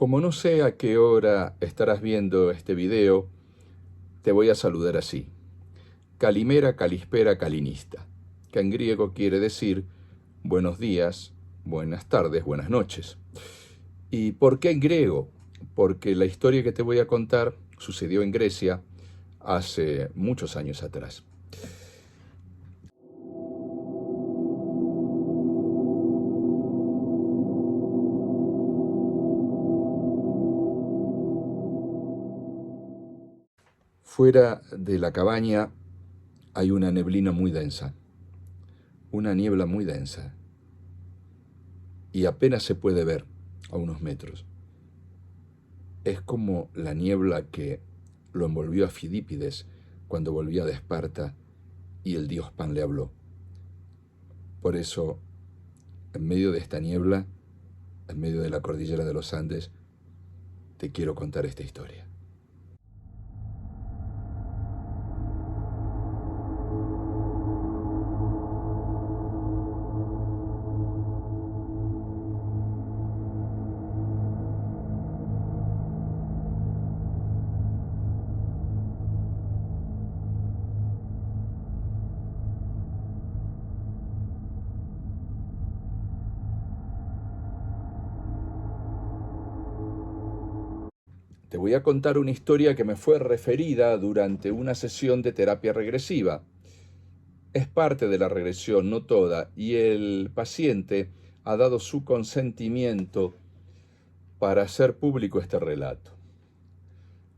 Como no sé a qué hora estarás viendo este video, te voy a saludar así. Kalimera, kalispera, kalinista, que en griego quiere decir buenos días, buenas tardes, buenas noches. ¿Y por qué en griego? Porque la historia que te voy a contar sucedió en Grecia hace muchos años atrás. Fuera de la cabaña hay una neblina muy densa, una niebla muy densa, y apenas se puede ver a unos metros. Es como la niebla que lo envolvió a Fidípides cuando volvía de Esparta y el dios Pan le habló. Por eso, en medio de esta niebla, en medio de la cordillera de los Andes, te quiero contar esta historia. Te voy a contar una historia que me fue referida durante una sesión de terapia regresiva. Es parte de la regresión, no toda, y el paciente ha dado su consentimiento para hacer público este relato.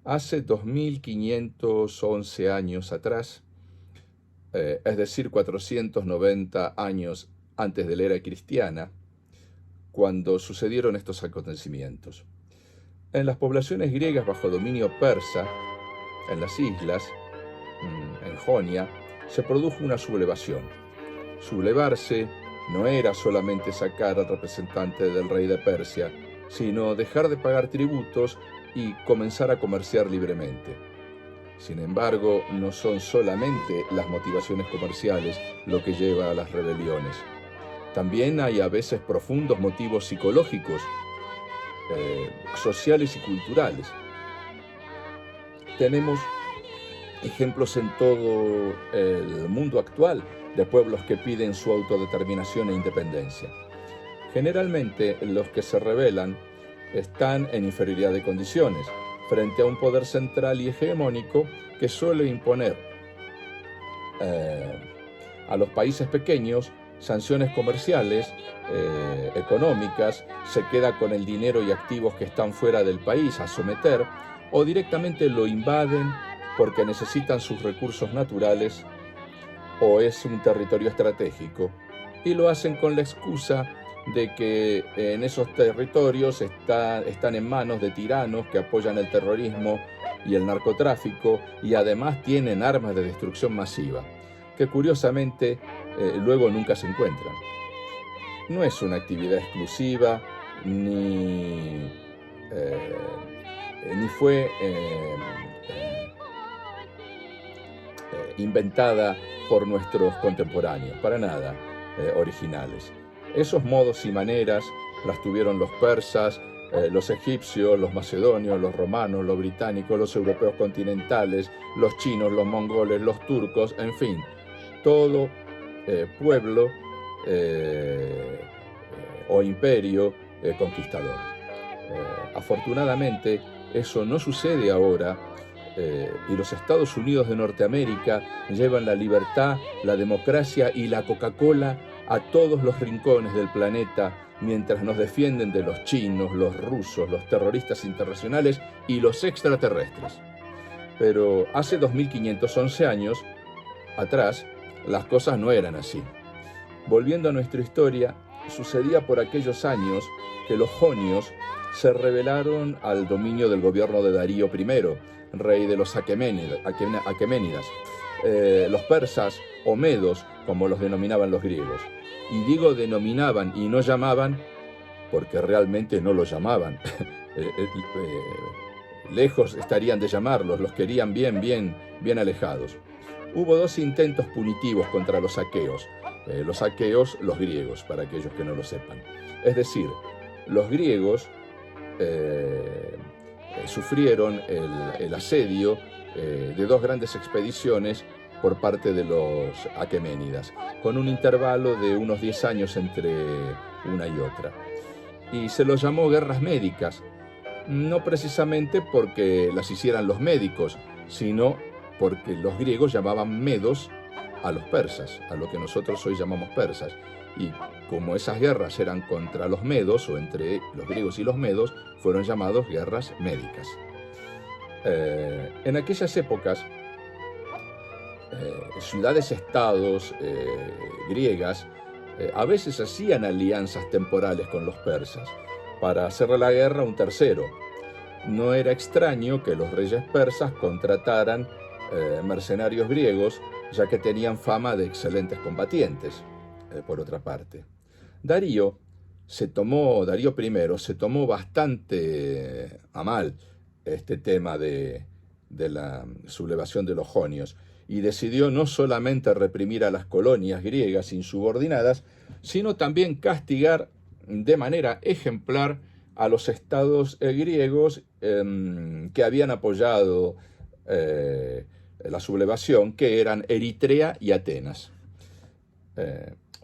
Hace 2511 años atrás, es decir, 490 años antes de la era cristiana, cuando sucedieron estos acontecimientos. En las poblaciones griegas bajo dominio persa, en las islas, en Jonia, se produjo una sublevación. Sublevarse no era solamente sacar al representante del rey de Persia, sino dejar de pagar tributos y comenzar a comerciar libremente. Sin embargo, no son solamente las motivaciones comerciales lo que lleva a las rebeliones. También hay a veces profundos motivos psicológicos, sociales y culturales. Tenemos ejemplos en todo el mundo actual de pueblos que piden su autodeterminación e independencia. Generalmente los que se rebelan están en inferioridad de condiciones frente a un poder central y hegemónico que suele imponer a los países pequeños sanciones comerciales, económicas, se queda con el dinero y activos que están fuera del país a someter, o directamente lo invaden porque necesitan sus recursos naturales o es un territorio estratégico, y lo hacen con la excusa de que en esos territorios están en manos de tiranos que apoyan el terrorismo y el narcotráfico y además tienen armas de destrucción masiva, que curiosamente luego nunca se encuentran. No es una actividad exclusiva ni fue inventada por nuestros contemporáneos, para nada originales. Esos modos y maneras las tuvieron los persas, los egipcios, los macedonios, los romanos, los británicos, los europeos continentales, los chinos, los mongoles, los turcos, en fin, todo pueblo o imperio conquistador. Afortunadamente, eso no sucede ahora, y los Estados Unidos de Norteamérica llevan la libertad, la democracia y la Coca-Cola a todos los rincones del planeta, mientras nos defienden de los chinos, los rusos, los terroristas internacionales y los extraterrestres. Pero hace 2511 años atrás, las cosas no eran así. Volviendo a nuestra historia, sucedía por aquellos años que los jonios se rebelaron al dominio del gobierno de Darío I, rey de los aqueménidas. Los persas, o medos, como los denominaban los griegos. Y digo denominaban y no llamaban, porque realmente no los llamaban. Lejos estarían de llamarlos, los querían bien alejados. Hubo dos intentos punitivos contra los aqueos. Los aqueos, los griegos, para aquellos que no lo sepan. Es decir, los griegos sufrieron el asedio de dos grandes expediciones por parte de los aqueménidas, con un intervalo de unos 10 años entre una y otra. Y se los llamó guerras médicas, no precisamente porque las hicieran los médicos, sino porque los griegos llamaban medos a los persas, a lo que nosotros hoy llamamos persas. Y como esas guerras eran contra los medos, o entre los griegos y los medos, fueron llamados guerras médicas. En aquellas épocas, ciudades-estados griegas a veces hacían alianzas temporales con los persas para hacerle la guerra a un tercero. No era extraño que los reyes persas contrataran mercenarios griegos, ya que tenían fama de excelentes combatientes. Por otra parte, Darío I se tomó bastante a mal este tema de la sublevación de los jonios, y decidió no solamente reprimir a las colonias griegas insubordinadas, sino también castigar de manera ejemplar a los estados griegos que habían apoyado la sublevación, que eran Eritrea y Atenas.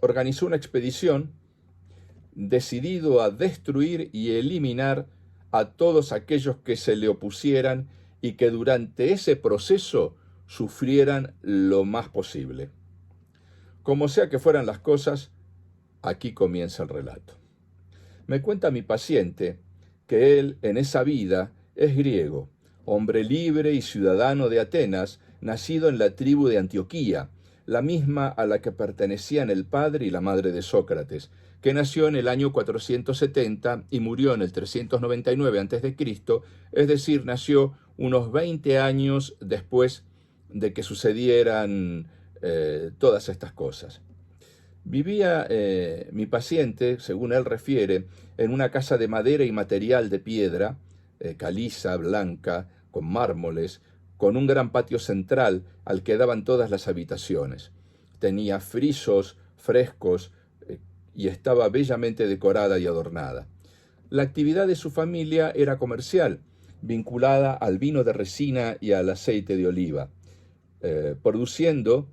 Organizó una expedición decidido a destruir y eliminar a todos aquellos que se le opusieran y que durante ese proceso sufrieran lo más posible. Como sea que fueran las cosas, aquí comienza el relato. Me cuenta mi paciente que él, en esa vida, es griego, hombre libre y ciudadano de Atenas, nacido en la tribu de Antioquía, la misma a la que pertenecían el padre y la madre de Sócrates, que nació en el año 470 y murió en el 399 a.C., es decir, nació unos 20 años después de que sucedieran todas estas cosas. Vivía mi paciente, según él refiere, en una casa de madera y material de piedra, caliza, blanca, con mármoles, con un gran patio central al que daban todas las habitaciones. Tenía frisos frescos y estaba bellamente decorada y adornada. La actividad de su familia era comercial, vinculada al vino de resina y al aceite de oliva, produciendo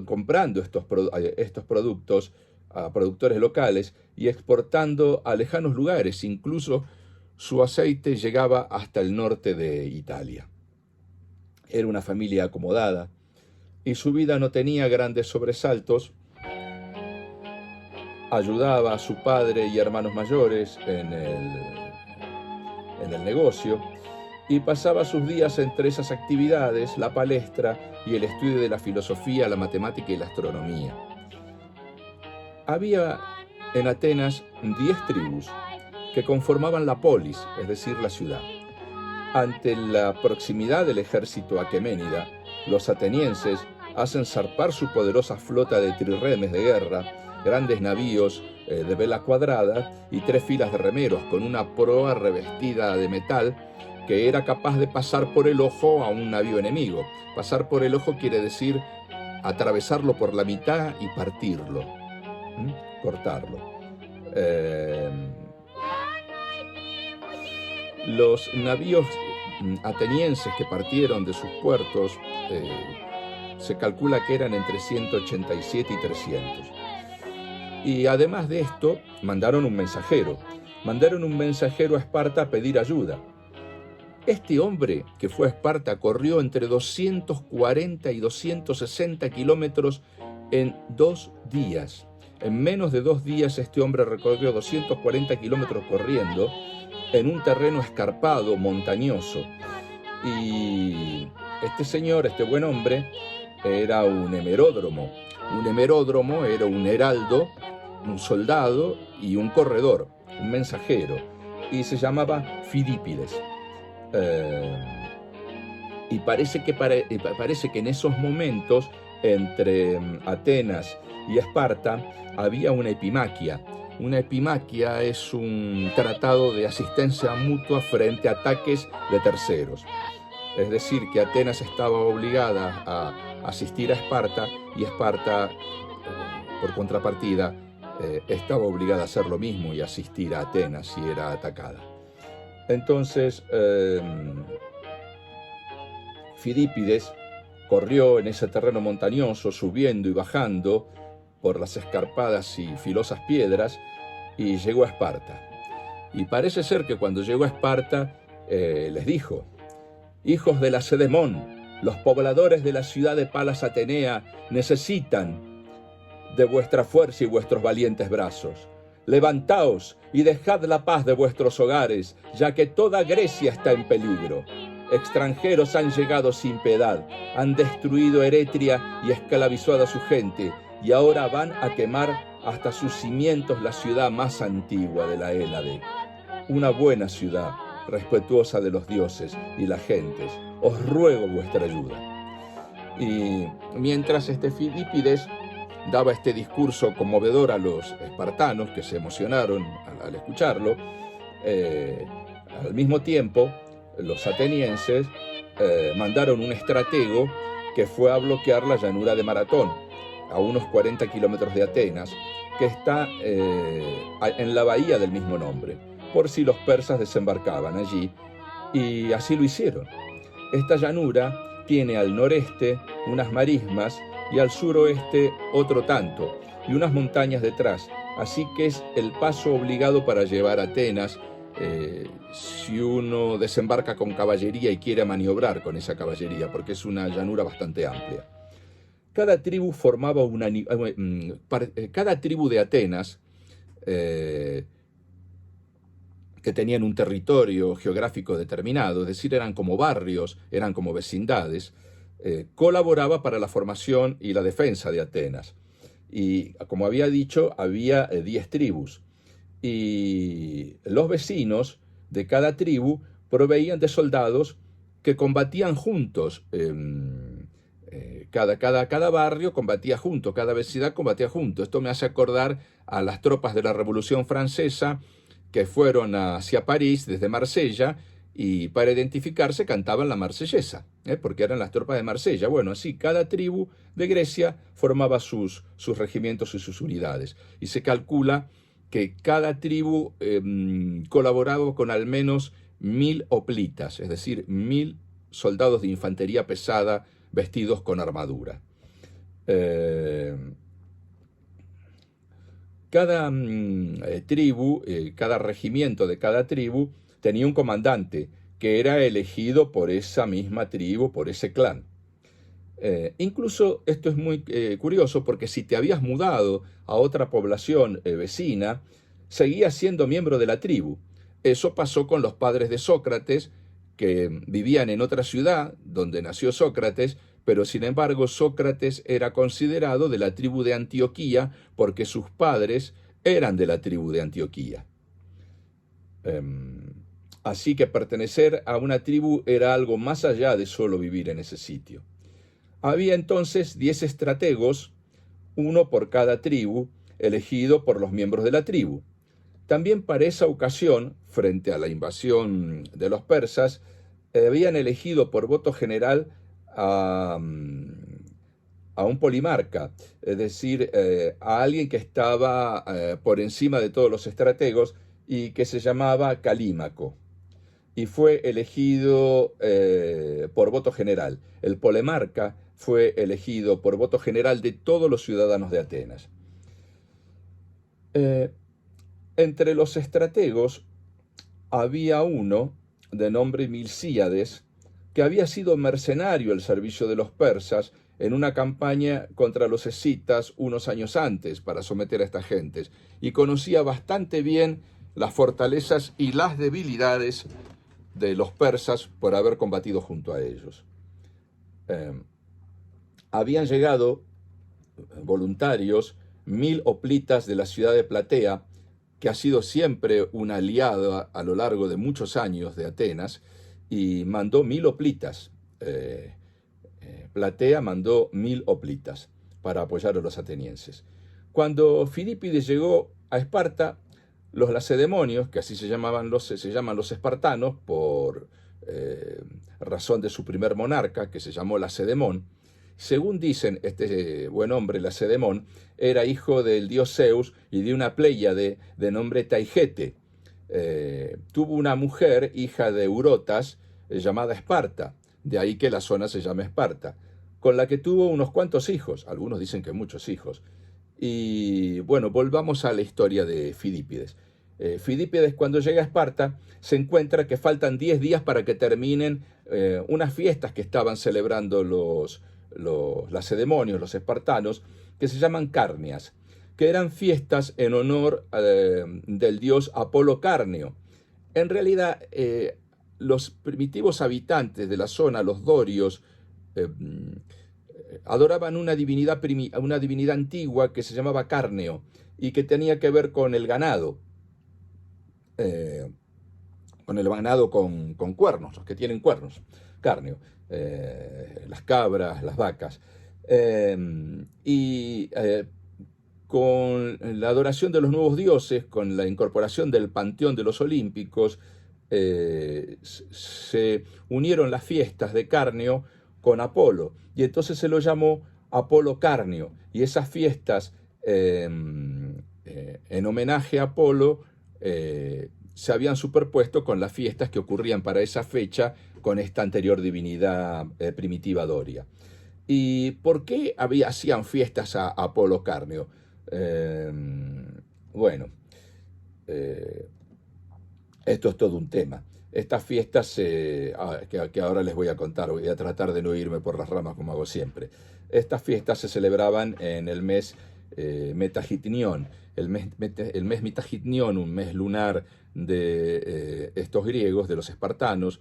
comprando estos productos a productores locales y exportando a lejanos lugares. Incluso su aceite llegaba hasta el norte de Italia. Era una familia acomodada y su vida no tenía grandes sobresaltos. Ayudaba a su padre y hermanos mayores en el negocio y pasaba sus días entre esas actividades, la palestra y el estudio de la filosofía, la matemática y la astronomía. Había en Atenas 10 tribus que conformaban la polis, es decir, la ciudad. Ante la proximidad del ejército aqueménida, los atenienses hacen zarpar su poderosa flota de trirremes de guerra, grandes navíos de vela cuadrada y 3 filas de remeros con una proa revestida de metal que era capaz de pasar por el ojo a un navío enemigo. Pasar por el ojo quiere decir atravesarlo por la mitad y partirlo, cortarlo. Los navíos atenienses que partieron de sus puertos se calcula que eran entre 187 y 300. Y además de esto, mandaron un mensajero a Esparta a pedir ayuda. Este hombre que fue a Esparta corrió entre 240 y 260 kilómetros en 2 días. En menos de 2 días este hombre recorrió 240 kilómetros corriendo en un terreno escarpado, montañoso. Y este señor, este buen hombre, era un hemeródromo. Un hemeródromo era un heraldo, un soldado y un corredor, un mensajero. Y se llamaba Fidípides. Y parece que en esos momentos, entre Atenas y Esparta, había una epimaquia. Una epimaquia es un tratado de asistencia mutua frente a ataques de terceros. Es decir, que Atenas estaba obligada a asistir a Esparta y Esparta, por contrapartida, estaba obligada a hacer lo mismo y asistir a Atenas si era atacada. Entonces, Fidípides corrió en ese terreno montañoso, subiendo y bajando por las escarpadas y filosas piedras, y llegó a Esparta. Y parece ser que cuando llegó a Esparta, les dijo: hijos de Lacedemón, los pobladores de la ciudad de Palas Atenea necesitan de vuestra fuerza y vuestros valientes brazos. Levantaos y dejad la paz de vuestros hogares, ya que toda Grecia está en peligro. Extranjeros han llegado sin piedad, han destruido Eretria y esclavizado a su gente, y ahora van a quemar hasta sus cimientos la ciudad más antigua de la Hélade. Una buena ciudad, respetuosa de los dioses y las gentes. Os ruego vuestra ayuda. Y mientras Fidípides daba este discurso conmovedor a los espartanos, que se emocionaron al escucharlo, al mismo tiempo los atenienses mandaron un estratego que fue a bloquear la llanura de Maratón, a unos 40 kilómetros de Atenas, que está en la bahía del mismo nombre, por si los persas desembarcaban allí, y así lo hicieron. Esta llanura tiene al noreste unas marismas y al suroeste otro tanto, y unas montañas detrás, así que es el paso obligado para llevar a Atenas si uno desembarca con caballería y quiere maniobrar con esa caballería, porque es una llanura bastante amplia. Cada tribu formaba cada tribu de Atenas, que tenían un territorio geográfico determinado, es decir, eran como barrios, eran como vecindades, colaboraba para la formación y la defensa de Atenas. Y como había dicho, había 10 tribus. Y los vecinos de cada tribu proveían de soldados que combatían juntos. Cada barrio combatía junto, cada vecindad combatía junto. Esto me hace acordar a las tropas de la Revolución Francesa que fueron hacia París desde Marsella, y para identificarse cantaban la marsellesa, porque eran las tropas de Marsella. Bueno, así cada tribu de Grecia formaba sus regimientos y sus unidades. Y se calcula que cada tribu colaboraba con al menos 1000 hoplitas, es decir, 1000 soldados de infantería pesada vestidos con armadura. Cada tribu, cada regimiento de cada tribu tenía un comandante que era elegido por esa misma tribu, por ese clan. Incluso esto es muy curioso, porque si te habías mudado a otra población vecina, seguías siendo miembro de la tribu. Eso pasó con los padres de Sócrates, que vivían en otra ciudad donde nació Sócrates, pero sin embargo Sócrates era considerado de la tribu de Antioquía porque sus padres eran de la tribu de Antioquía. Así que pertenecer a una tribu era algo más allá de solo vivir en ese sitio. Había entonces 10 estrategos, uno por cada tribu, elegido por los miembros de la tribu. También para esa ocasión, frente a la invasión de los persas, habían elegido por voto general a un polimarca, es decir, a alguien que estaba por encima de todos los estrategos y que se llamaba Calímaco. Y fue elegido por voto general. El polimarca fue elegido por voto general de todos los ciudadanos de Atenas. Entre los estrategos había uno de nombre Milcíades, que había sido mercenario al servicio de los persas en una campaña contra los escitas unos años antes para someter a estas gentes, y conocía bastante bien las fortalezas y las debilidades de los persas por haber combatido junto a ellos. Habían llegado voluntarios 1000 hoplitas de la ciudad de Platea, que ha sido siempre una aliada a lo largo de muchos años de Atenas, y mandó 1000 hoplitas. Platea mandó 1000 hoplitas para apoyar a los atenienses. Cuando Fidípides llegó a Esparta, los lacedemonios, que así se llaman los espartanos por razón de su primer monarca, que se llamó Lacedemón, según dicen, este buen hombre, Lacedemón, era hijo del dios Zeus y de una pléyade de nombre Taigete. Tuvo una mujer, hija de Eurotas, llamada Esparta, de ahí que la zona se llama Esparta, con la que tuvo unos cuantos hijos, algunos dicen que muchos hijos. Y bueno, volvamos a la historia de Fidípides. Fidípides, cuando llega a Esparta, se encuentra que faltan 10 días para que terminen unas fiestas que estaban celebrando los lacedemonios, los espartanos, que se llaman Carnias, que eran fiestas en honor del dios Apolo Carnio. En realidad, los primitivos habitantes de la zona, los dorios, adoraban una divinidad antigua que se llamaba Carneo y que tenía que ver con el ganado. Con cuernos, los que tienen cuernos, Carneo, las cabras, las vacas. Con la adoración de los nuevos dioses, con la incorporación del panteón de los olímpicos, se unieron las fiestas de Carneo con Apolo, y entonces se lo llamó Apolo Carnio, y esas fiestas en homenaje a Apolo se habían superpuesto con las fiestas que ocurrían para esa fecha con esta anterior divinidad primitiva doria. ¿Y por qué hacían fiestas a Apolo Carnio? Bueno, esto es todo un tema. Estas fiestas que ahora les voy a contar, voy a tratar de no irme por las ramas como hago siempre. Estas fiestas se celebraban en el mes Metagitnión. El mes Metagitnión, un mes lunar de estos griegos, de los espartanos,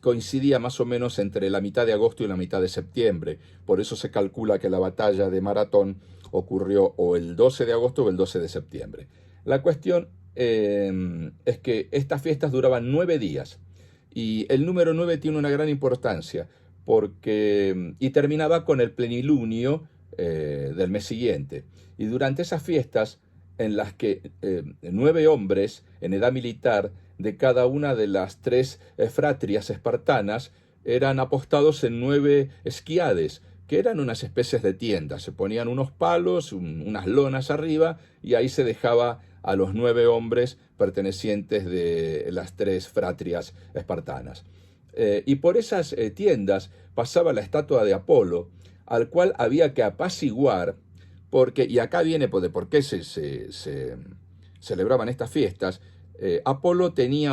coincidía más o menos entre la mitad de agosto y la mitad de septiembre. Por eso se calcula que la batalla de Maratón ocurrió o el 12 de agosto o el 12 de septiembre. La cuestión es que estas fiestas duraban 9 días y el número 9 tiene una gran importancia y terminaba con el plenilunio del mes siguiente. Y durante esas fiestas en las que 9 hombres en edad militar de cada una de las 3 fratrias espartanas eran apostados en 9 esquiades, que eran unas especies de tiendas. Se ponían unos palos, unas lonas arriba, y ahí se dejaba a los 9 hombres pertenecientes de las 3 fratrias espartanas. Y por esas tiendas pasaba la estatua de Apolo, al cual había que apaciguar, y acá viene por qué se celebraban estas fiestas. Apolo tenía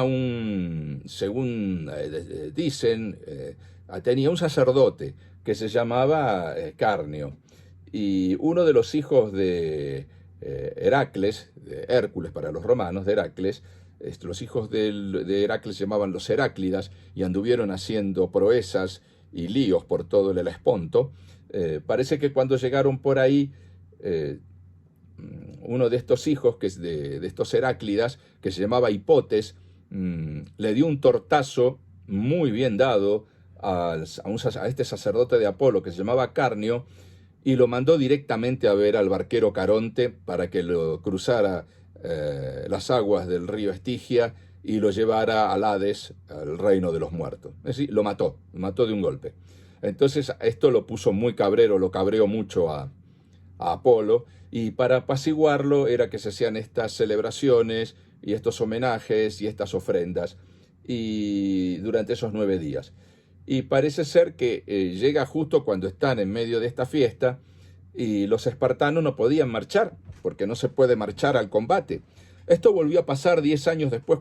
según dicen, tenía un sacerdote que se llamaba Carneo, y uno de los hijos de Heracles, de Hércules para los romanos, de Heracles, los hijos de Heracles se llamaban los Heráclidas y anduvieron haciendo proezas y líos por todo el Helesponto. Parece que cuando llegaron por ahí, uno de estos hijos, que es de estos Heráclidas, que se llamaba Hipotes, le dio un tortazo muy bien dado a este sacerdote de Apolo que se llamaba Carnio, y lo mandó directamente a ver al barquero Caronte para que lo cruzara las aguas del río Estigia y lo llevara al Hades, al reino de los muertos. Es decir, lo mató de un golpe. Entonces esto lo puso muy cabrero, lo cabreó mucho a Apolo, y para apaciguarlo era que se hacían estas celebraciones y estos homenajes y estas ofrendas y durante esos 9 días. Y parece ser que llega justo cuando están en medio de esta fiesta y los espartanos no podían marchar, porque no se puede marchar al combate. Esto volvió a pasar 10 años después,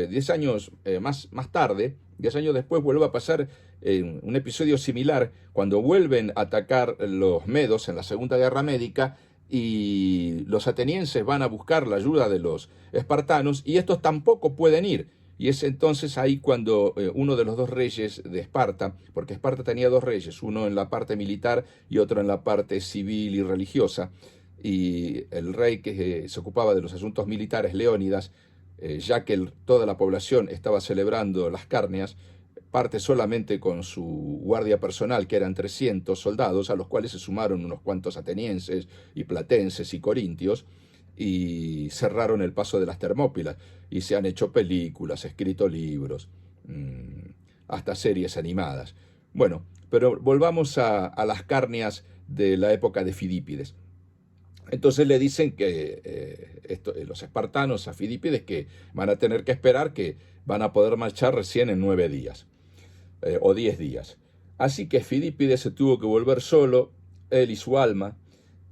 10 años más tarde, 10 años después vuelve a pasar un episodio similar, cuando vuelven a atacar los medos en la Segunda Guerra Médica, y los atenienses van a buscar la ayuda de los espartanos, y estos tampoco pueden ir. Y es entonces ahí cuando uno de los 2 reyes de Esparta, porque Esparta tenía 2 reyes, uno en la parte militar y otro en la parte civil y religiosa, y el rey que se ocupaba de los asuntos militares, Leónidas, ya que toda la población estaba celebrando las Carnias, parte solamente con su guardia personal, que eran 300 soldados, a los cuales se sumaron unos cuantos atenienses y platenses y corintios, y cerraron el paso de las Termópilas, y se han hecho películas, escrito libros, hasta series animadas. Bueno, Pero volvamos a las Carnias de la época de Fidípides. Entonces le dicen que los espartanos a Fidípides que van a tener que esperar, que van a poder marchar recién en 9 días o 10 días. Así que Fidípides se tuvo que volver solo, él y su alma,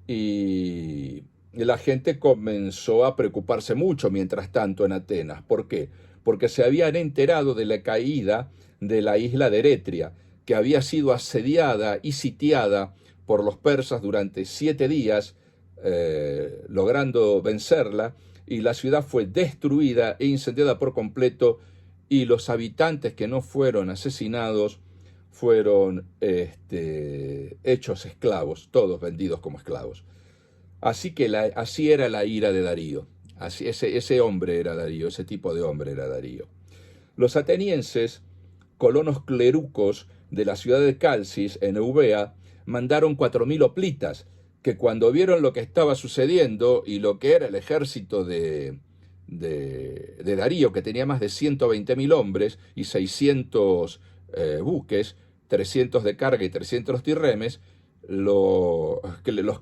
y la gente comenzó a preocuparse mucho mientras tanto en Atenas. ¿Por qué? Porque se habían enterado de la caída de la isla de Eretria, que había sido asediada y sitiada por los persas durante 7 días, logrando vencerla, y la ciudad fue destruida e incendiada por completo, y los habitantes que no fueron asesinados fueron hechos esclavos, todos vendidos como esclavos. Así que así era la ira de Darío. Así, ese hombre era Darío, ese tipo de hombre era Darío. Los atenienses, colonos clerucos de la ciudad de Calcis, en Eubea, mandaron 4.000 hoplitas, que cuando vieron lo que estaba sucediendo y lo que era el ejército de Darío, que tenía más de 120.000 hombres y 600 buques, 300 de carga y 300 trirremes, los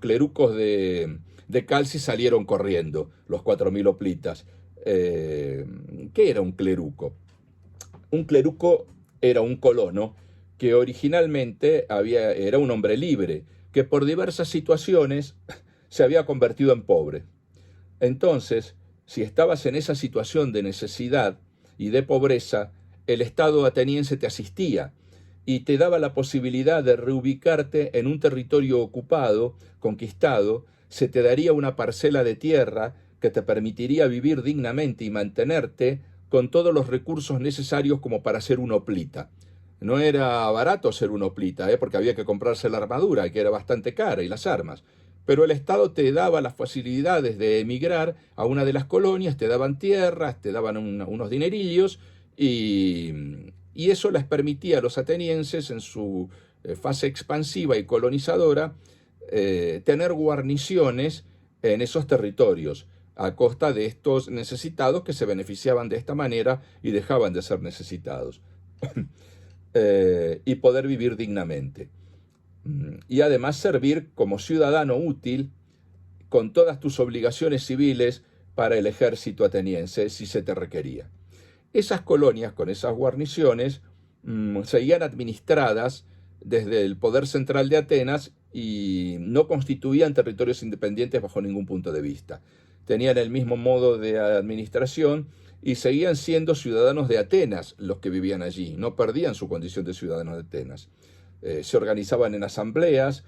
clerucos de Calcis salieron corriendo, los 4.000 hoplitas. ¿Qué era un cleruco? Un cleruco era un colono que originalmente era un hombre libre, que por diversas situaciones se había convertido en pobre. Entonces, si estabas en esa situación de necesidad y de pobreza, el Estado ateniense te asistía y te daba la posibilidad de reubicarte en un territorio ocupado, conquistado. Se te daría una parcela de tierra que te permitiría vivir dignamente y mantenerte con todos los recursos necesarios como para ser un hoplita. No era barato ser un hoplita, porque había que comprarse la armadura, que era bastante cara, y las armas. Pero el Estado te daba las facilidades de emigrar a una de las colonias, te daban tierras, te daban unos dinerillos, y eso les permitía a los atenienses, en su fase expansiva y colonizadora, tener guarniciones en esos territorios, a costa de estos necesitados que se beneficiaban de esta manera y dejaban de ser necesitados. Y poder vivir dignamente. Y además servir como ciudadano útil con todas tus obligaciones civiles para el ejército ateniense si se te requería. Esas colonias con esas guarniciones seguían administradas desde el poder central de Atenas y no constituían territorios independientes bajo ningún punto de vista. Tenían el mismo modo de administración y seguían siendo ciudadanos de Atenas los que vivían allí, no perdían su condición de ciudadanos de Atenas. Se organizaban en asambleas,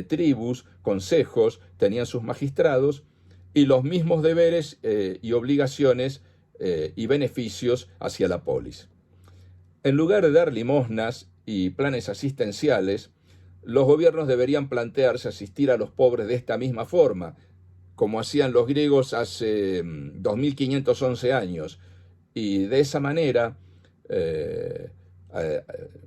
tribus, consejos, tenían sus magistrados y los mismos deberes y obligaciones y beneficios hacia la polis. En lugar de dar limosnas y planes asistenciales, los gobiernos deberían plantearse asistir a los pobres de esta misma forma, como hacían los griegos hace 2511 años, y de esa manera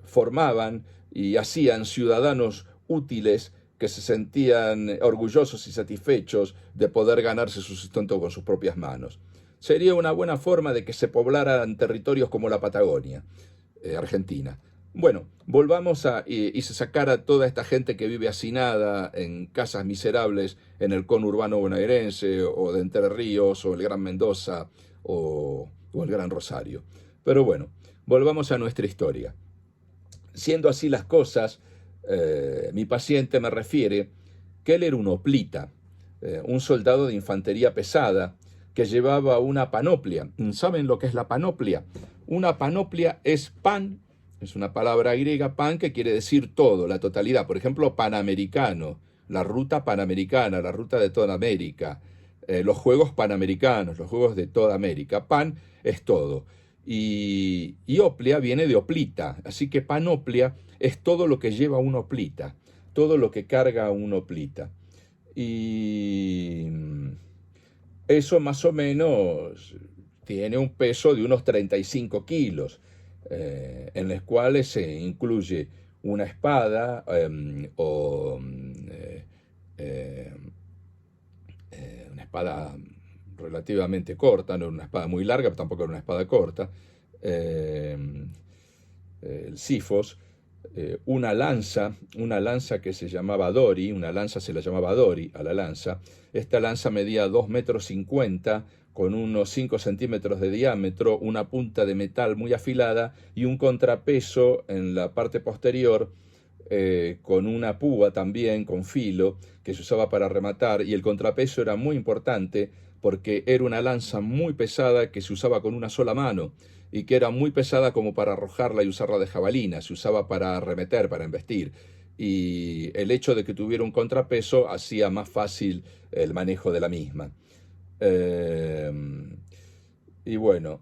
formaban y hacían ciudadanos útiles que se sentían orgullosos y satisfechos de poder ganarse su sustento con sus propias manos. Sería una buena forma de que se poblaran territorios como la Patagonia, Argentina. Bueno, volvamos y se sacara toda esta gente que vive hacinada en casas miserables en el conurbano bonaerense o de Entre Ríos o el Gran Mendoza o el Gran Rosario. Pero bueno, volvamos a nuestra historia. Siendo así las cosas, mi paciente me refiere que él era un hoplita, un soldado de infantería pesada que llevaba una panoplia. ¿Saben lo que es la panoplia? Una panoplia es pan. Es una palabra griega, pan, que quiere decir todo, la totalidad. Por ejemplo, panamericano, la ruta panamericana, la ruta de toda América, los juegos panamericanos, los juegos de toda América. Pan es todo. Y oplia viene de oplita, así que panoplia es todo lo que lleva un hoplita, todo lo que carga un hoplita. Y eso más o menos tiene un peso de unos 35 kilos. En las cuales se incluye una espada una espada relativamente corta, no era una espada muy larga, pero tampoco era una espada corta, el sifos, una lanza que se llamaba Dori, una lanza se la llamaba Dori a la lanza. Esta lanza medía 2,50 m, con unos 5 centímetros de diámetro, una punta de metal muy afilada y un contrapeso en la parte posterior, con una púa también, con filo, que se usaba para rematar, y el contrapeso era muy importante porque era una lanza muy pesada que se usaba con una sola mano y que era muy pesada como para arrojarla y usarla de jabalina, se usaba para arremeter, para embestir. Y el hecho de que tuviera un contrapeso hacía más fácil el manejo de la misma. Eh, y bueno,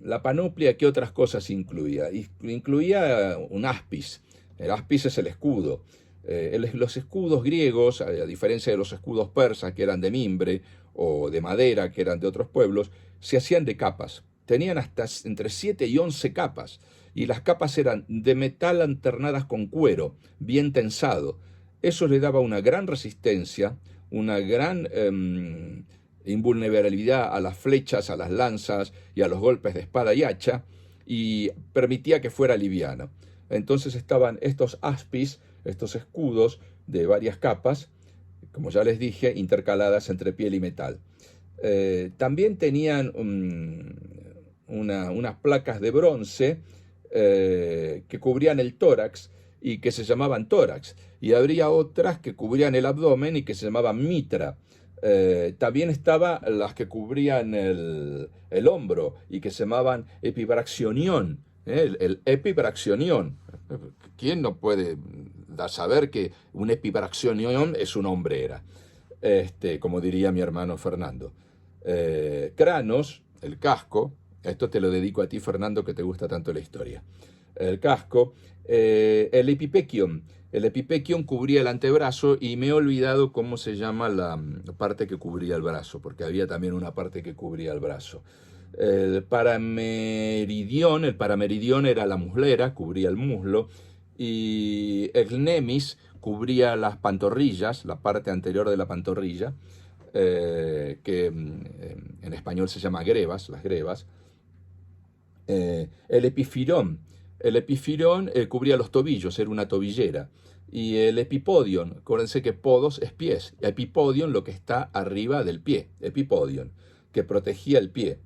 la panoplia, ¿qué otras cosas incluía? Incluía un aspis. El aspis es el escudo. Los escudos griegos, a diferencia de los escudos persas, que eran de mimbre, o de madera, que eran de otros pueblos, se hacían de capas. Tenían hasta entre 7 y 11 capas, y las capas eran de metal alternadas con cuero, bien tensado. Eso le daba una gran resistencia, una gran invulnerabilidad a las flechas, a las lanzas y a los golpes de espada y hacha, y permitía que fuera liviano. Entonces estaban estos aspis, estos escudos de varias capas, como ya les dije, intercaladas entre piel y metal. También tenían unas placas de bronce que cubrían el tórax y que se llamaban tórax, y habría otras que cubrían el abdomen y que se llamaban mitra. También estaban las que cubrían el hombro y que se llamaban epibraxionión, el epibraxionión. ¿Quién no puede saber que un epibraxionión es una hombrera? Como diría mi hermano Fernando. Cranos, el casco. Esto te lo dedico a ti, Fernando, que te gusta tanto la historia. El casco. El epipekion. El epipekion cubría el antebrazo, y me he olvidado cómo se llama la parte que cubría el brazo, porque había también una parte que cubría el brazo. El parameridión era la muslera, cubría el muslo, y el nemis cubría las pantorrillas, la parte anterior de la pantorrilla, que en español se llama grebas, las grebas. El epifirón cubría los tobillos, era una tobillera. Y el epipodion, acuérdense que podos es pies, epipodion lo que está arriba del pie, epipodion, que protegía el pie.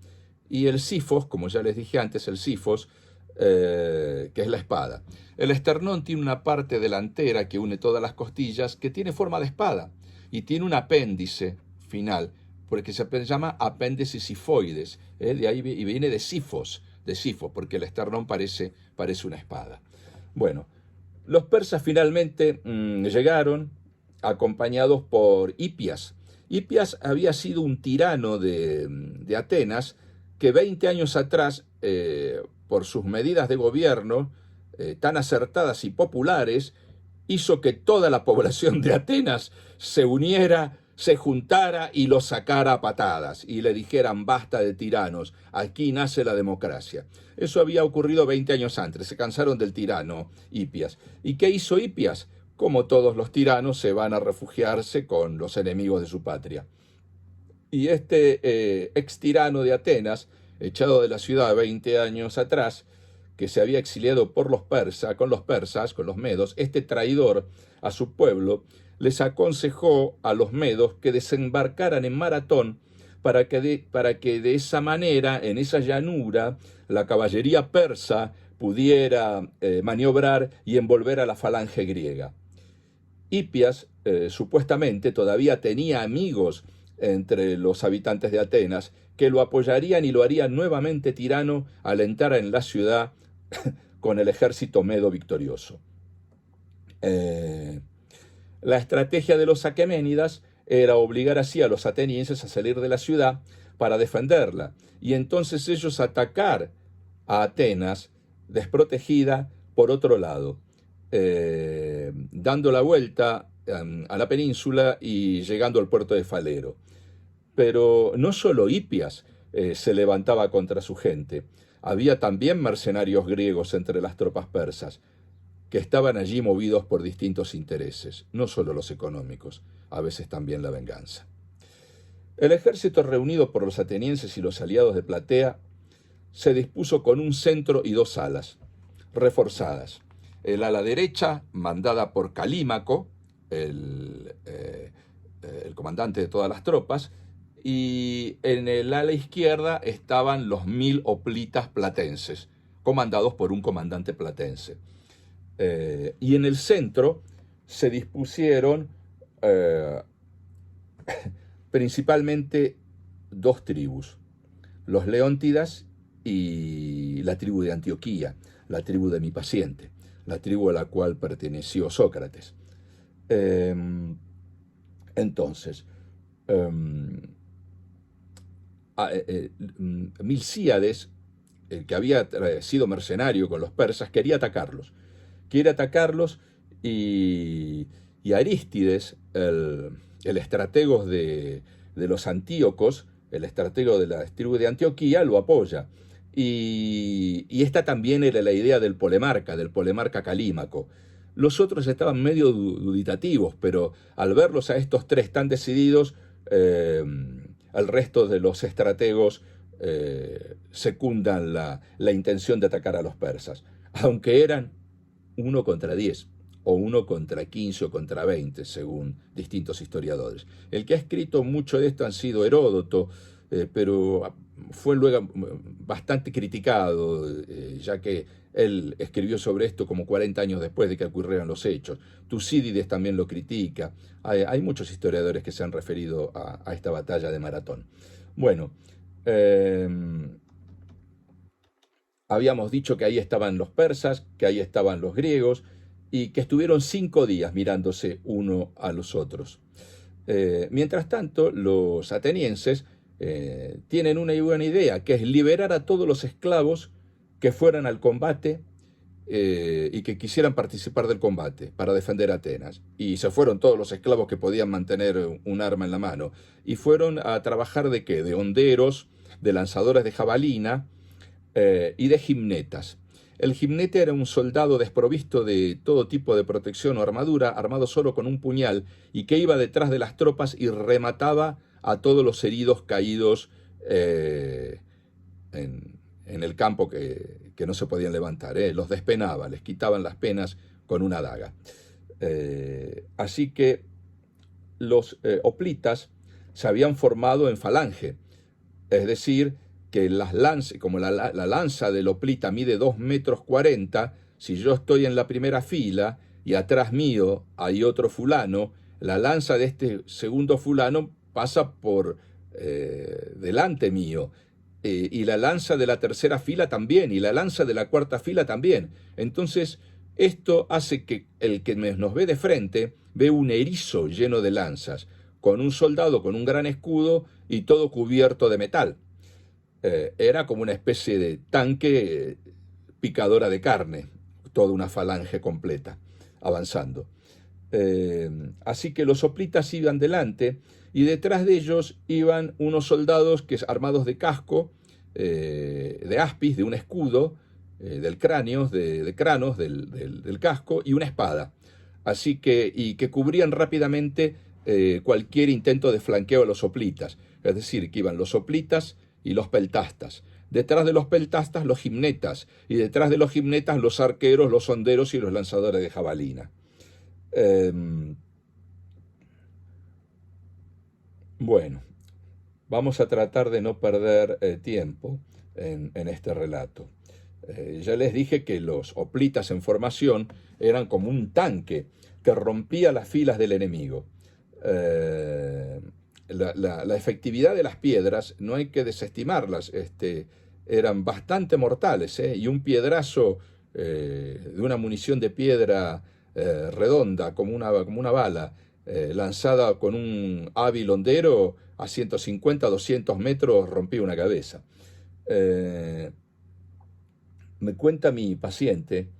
Y el sifos, como ya les dije antes, el sifos, que es la espada. El esternón tiene una parte delantera que une todas las costillas, que tiene forma de espada, y tiene un apéndice final, porque se llama apéndice sifoides, de ahí y viene de sifos, porque el esternón parece una espada. Bueno, los persas finalmente llegaron acompañados por Hipias. Hipias había sido un tirano de Atenas que 20 años atrás, por sus medidas de gobierno tan acertadas y populares, hizo que toda la población de Atenas se uniera, se juntara y lo sacara a patadas y le dijeran: basta de tiranos, aquí nace la democracia. Eso había ocurrido 20 años antes, se cansaron del tirano Hipias. ¿Y qué hizo Hipias? Como todos los tiranos, se van a refugiarse con los enemigos de su patria. Y este ex tirano de Atenas, echado de la ciudad 20 años atrás, que se había exiliado con los persas, con los medos, este traidor a su pueblo, les aconsejó a los medos que desembarcaran en Maratón para que de esa manera, en esa llanura, la caballería persa pudiera maniobrar y envolver a la falange griega. Hipias, supuestamente, todavía tenía amigos entre los habitantes de Atenas que lo apoyarían y lo harían nuevamente tirano al entrar en la ciudad con el ejército medo victorioso. La estrategia de los aqueménidas era obligar así a los atenienses a salir de la ciudad para defenderla, y entonces ellos atacar a Atenas desprotegida por otro lado, dando la vuelta a la península y llegando al puerto de Falero. Pero no solo Hipias se levantaba contra su gente, había también mercenarios griegos entre las tropas persas, que estaban allí movidos por distintos intereses, no solo los económicos, a veces también la venganza. El ejército reunido por los atenienses y los aliados de Platea se dispuso con un centro y 2 alas, reforzadas. El ala derecha, mandada por Calímaco, el comandante de todas las tropas, y en el ala izquierda estaban los 1000 hoplitas platenses, comandados por un comandante platense. Y en el centro se dispusieron principalmente dos tribus, los Leóntidas y la tribu de Antioquía, la tribu de mi paciente, la tribu a la cual perteneció Sócrates. Entonces, Milcíades, el que había sido mercenario con los persas, quería atacarlos. Y Arístides, el estratego de los antíocos, el estratego de la tribu de Antioquía, lo apoya. Y esta también era la idea del polemarca Calímaco. Los otros estaban medio duditativos, pero al verlos a estos tres tan decididos, el resto de los estrategos secundan la intención de atacar a los persas, aunque eran 1 contra 10, o 1 contra 15 o contra 20, según distintos historiadores. El que ha escrito mucho de esto ha sido Heródoto, pero fue luego bastante criticado, ya que él escribió sobre esto como 40 años después de que ocurrieran los hechos. Tucídides también lo critica. Hay muchos historiadores que se han referido a esta batalla de Maratón. Bueno, habíamos dicho que ahí estaban los persas, que ahí estaban los griegos, y que estuvieron 5 días mirándose uno a los otros. Mientras tanto, los atenienses tienen una buena idea, que es liberar a todos los esclavos que fueran al combate y que quisieran participar del combate para defender a Atenas. Y se fueron todos los esclavos que podían mantener un arma en la mano. Y fueron a trabajar ¿de qué? De honderos, de lanzadores de jabalina y de gimnetas. El gimnete era un soldado desprovisto de todo tipo de protección o armadura, armado solo con un puñal, y que iba detrás de las tropas y remataba a todos los heridos caídos en el campo que no se podían levantar. Los despenaba, les quitaban las penas con una daga. Así que los hoplitas se habían formado en falange, es decir, que las lanzas, como la lanza del hoplita mide 2,40 m, si yo estoy en la primera fila y atrás mío hay otro fulano, la lanza de este segundo fulano pasa por delante mío, y la lanza de la tercera fila también, y la lanza de la cuarta fila también. Entonces, esto hace que el que nos ve de frente ve un erizo lleno de lanzas, con un soldado con un gran escudo y todo cubierto de metal. Era como una especie de tanque picadora de carne, toda una falange completa, avanzando. Así que los hoplitas iban delante y detrás de ellos iban unos soldados que armados de casco, de aspis, de un escudo, del cráneo, de cranos, del casco y una espada. Así que cubrían rápidamente cualquier intento de flanqueo de los hoplitas. Es decir, que iban los hoplitas y los peltastas. Detrás de los peltastas los gimnetas, y detrás de los gimnetas los arqueros, los honderos y los lanzadores de jabalina. Bueno, vamos a tratar de no perder tiempo en este relato. Ya les dije que los hoplitas en formación eran como un tanque que rompía las filas del enemigo. La efectividad de las piedras no hay que desestimarlas, eran bastante mortales, y un piedrazo de una munición de piedra redonda como una bala, lanzada con un hábil hondero a 150, 200 metros, rompía una cabeza. Me cuenta mi paciente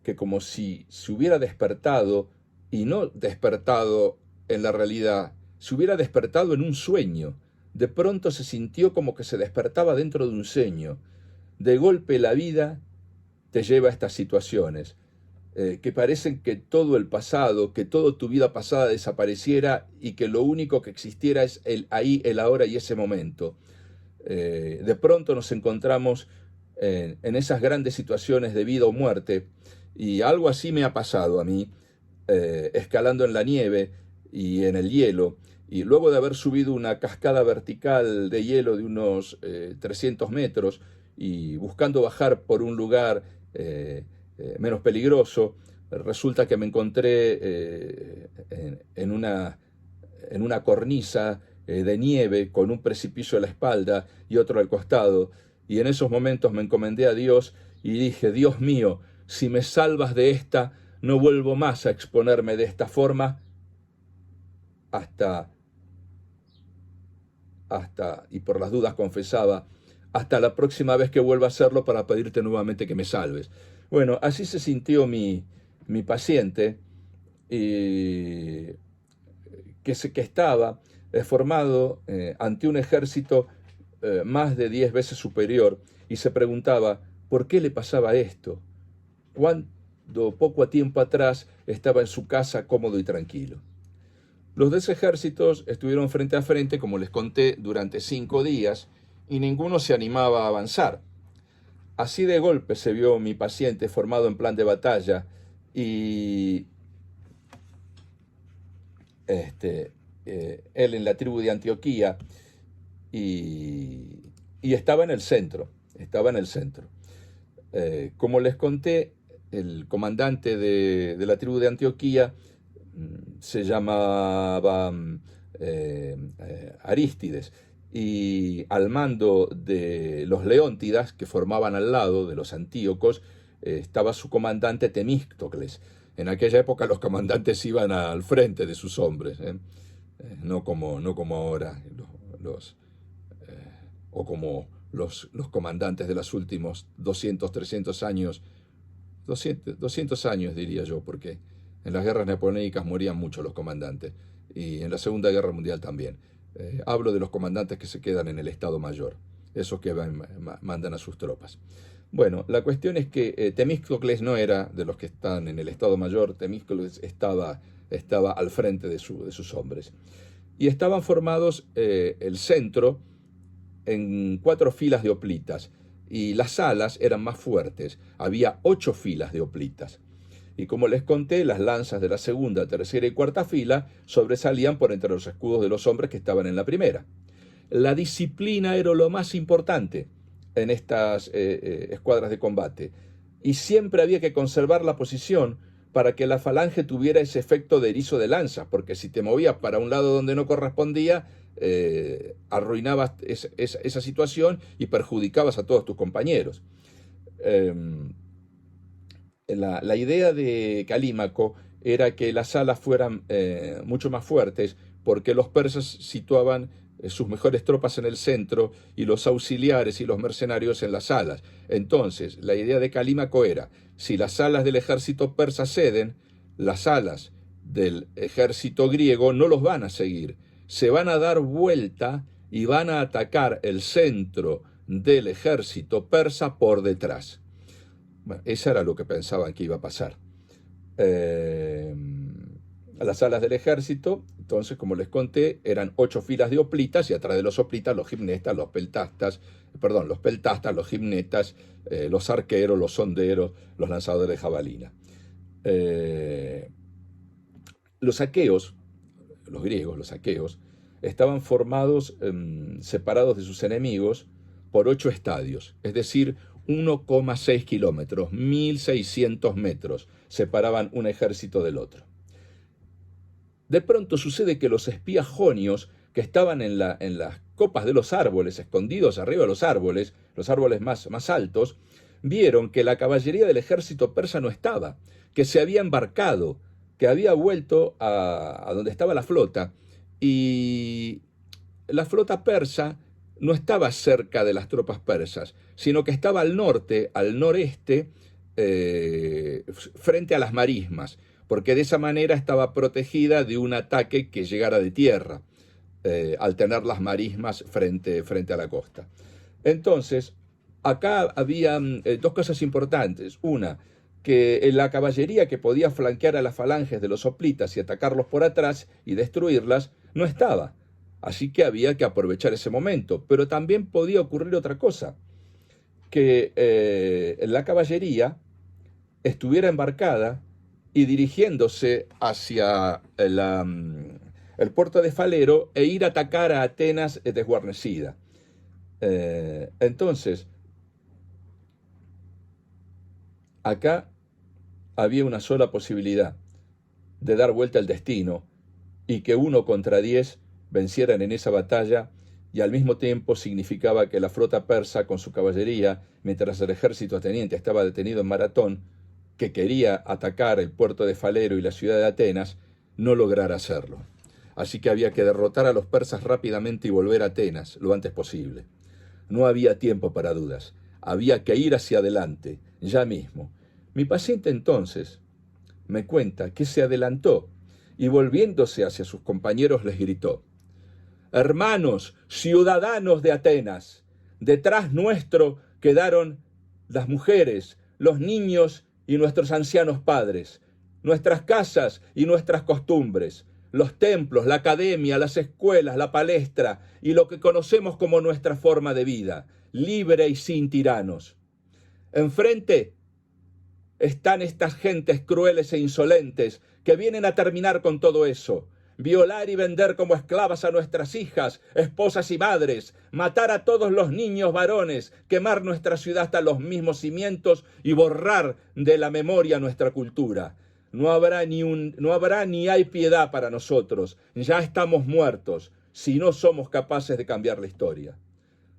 que como si se hubiera despertado, y no despertado en la realidad, se hubiera despertado en un sueño. De pronto se sintió como que se despertaba dentro de un sueño. De golpe la vida te lleva a estas situaciones, que parecen que todo el pasado, que toda tu vida pasada desapareciera y que lo único que existiera es el ahí, el ahora y ese momento. De pronto nos encontramos en esas grandes situaciones de vida o muerte Y algo así me ha pasado a mí, escalando en la nieve y en el hielo, y luego de haber subido una cascada vertical de hielo de unos 300 metros y buscando bajar por un lugar menos peligroso, resulta que me encontré en una cornisa de nieve con un precipicio a la espalda y otro al costado, y en esos momentos me encomendé a Dios y dije: Dios mío, si me salvas de esta, no vuelvo más a exponerme de esta forma hasta, y por las dudas confesaba, hasta la próxima vez que vuelva a hacerlo para pedirte nuevamente que me salves. Bueno, así se sintió mi paciente, que estaba formado ante un ejército más de 10 veces superior, y se preguntaba por qué le pasaba esto, cuando poco a tiempo atrás estaba en su casa cómodo y tranquilo. Los dos ejércitos estuvieron frente a frente, como les conté, durante 5 días, y ninguno se animaba a avanzar. Así de golpe se vio mi paciente formado en plan de batalla, y él en la tribu de Antioquía, y estaba en el centro, como les conté, el comandante de la tribu de Antioquía se llamaba Arístides, y al mando de los Leóntidas, que formaban al lado de los Antíocos, estaba su comandante Temístocles. En aquella época los comandantes iban al frente de sus hombres, no como ahora, o como los comandantes de los últimos 200, 300 años, 200 años diría yo, porque en las guerras napoleónicas morían mucho los comandantes, y en la Segunda Guerra Mundial también. Hablo de los comandantes que se quedan en el Estado Mayor, esos que mandan a sus tropas. Bueno, la cuestión es que Temístocles no era de los que están en el Estado Mayor. Temístocles estaba al frente de sus hombres. Y estaban formados el centro en 4 filas de hoplitas, y las alas eran más fuertes, había 8 filas de hoplitas. Y como les conté, las lanzas de la segunda, tercera y cuarta fila sobresalían por entre los escudos de los hombres que estaban en la primera. La disciplina era lo más importante en estas escuadras de combate, y siempre había que conservar la posición para que la falange tuviera ese efecto de erizo de lanza, porque si te movías para un lado donde no correspondía, arruinabas esa situación y perjudicabas a todos tus compañeros. La idea de Calímaco era que las alas fueran mucho más fuertes, porque los persas situaban sus mejores tropas en el centro y los auxiliares y los mercenarios en las alas. Entonces, la idea de Calímaco era: si las alas del ejército persa ceden, las alas del ejército griego no los van a seguir, se van a dar vuelta y van a atacar el centro del ejército persa por detrás. Bueno, eso era lo que pensaban que iba a pasar. Las alas del ejército, entonces, como les conté, eran 8 filas de hoplitas, y atrás de los hoplitas los gimnestas, los peltastas, los gimnetas, los arqueros, los sonderos, los lanzadores de jabalina. Los aqueos, los griegos, los aqueos, estaban formados, separados de sus enemigos, por 8 estadios, es decir, 1,6 kilómetros, 1.600 metros, separaban un ejército del otro. De pronto sucede que los espías jonios, que estaban en las copas de los árboles, escondidos arriba de los árboles más altos, vieron que la caballería del ejército persa no estaba, que se había embarcado, que había vuelto a donde estaba la flota, y la flota persa no estaba cerca de las tropas persas, sino que estaba al norte, al noreste, frente a las marismas, porque de esa manera estaba protegida de un ataque que llegara de tierra, al tener las marismas frente a la costa. Entonces, acá había 2 cosas importantes. Una, que la caballería que podía flanquear a las falanges de los hoplitas y atacarlos por atrás y destruirlas, no estaba. Así que había que aprovechar ese momento. Pero también podía ocurrir otra cosa, que la caballería estuviera embarcada y dirigiéndose hacia el puerto de Falero e ir a atacar a Atenas desguarnecida. Entonces, acá había una sola posibilidad de dar vuelta al destino y que 1 contra 10 vencieran en esa batalla, y al mismo tiempo significaba que la flota persa con su caballería, mientras el ejército ateniense estaba detenido en Maratón, que quería atacar el puerto de Falero y la ciudad de Atenas, no lograra hacerlo. Así que había que derrotar a los persas rápidamente y volver a Atenas lo antes posible. No había tiempo para dudas, había que ir hacia adelante, ya mismo. Mi paciente entonces me cuenta que se adelantó y volviéndose hacia sus compañeros les gritó: hermanos, ciudadanos de Atenas, detrás nuestro quedaron las mujeres, los niños y nuestros ancianos padres, nuestras casas y nuestras costumbres, los templos, la academia, las escuelas, la palestra y lo que conocemos como nuestra forma de vida, libre y sin tiranos. Enfrente están estas gentes crueles e insolentes que vienen a terminar con todo eso, violar y vender como esclavas a nuestras hijas, esposas y madres, matar a todos los niños varones, quemar nuestra ciudad hasta los mismos cimientos y borrar de la memoria nuestra cultura. No habrá ni hay piedad para nosotros, ya estamos muertos si no somos capaces de cambiar la historia.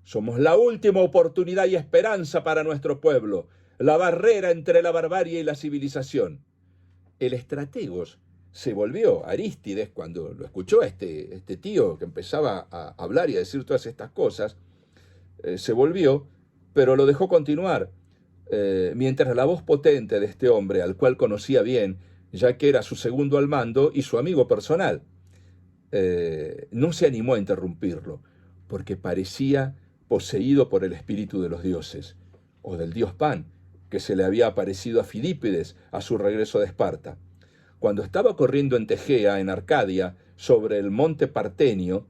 Somos la última oportunidad y esperanza para nuestro pueblo, la barrera entre la barbarie y la civilización. El estrategos se volvió, Arístides, cuando lo escuchó a este tío que empezaba a hablar y a decir todas estas cosas, se volvió, pero lo dejó continuar, mientras la voz potente de este hombre, al cual conocía bien, ya que era su segundo al mando y su amigo personal, no se animó a interrumpirlo, porque parecía poseído por el espíritu de los dioses, o del dios Pan, que se le había aparecido a Fidípides a su regreso de Esparta. Cuando estaba corriendo en Tegea, en Arcadia, sobre el monte Partenio,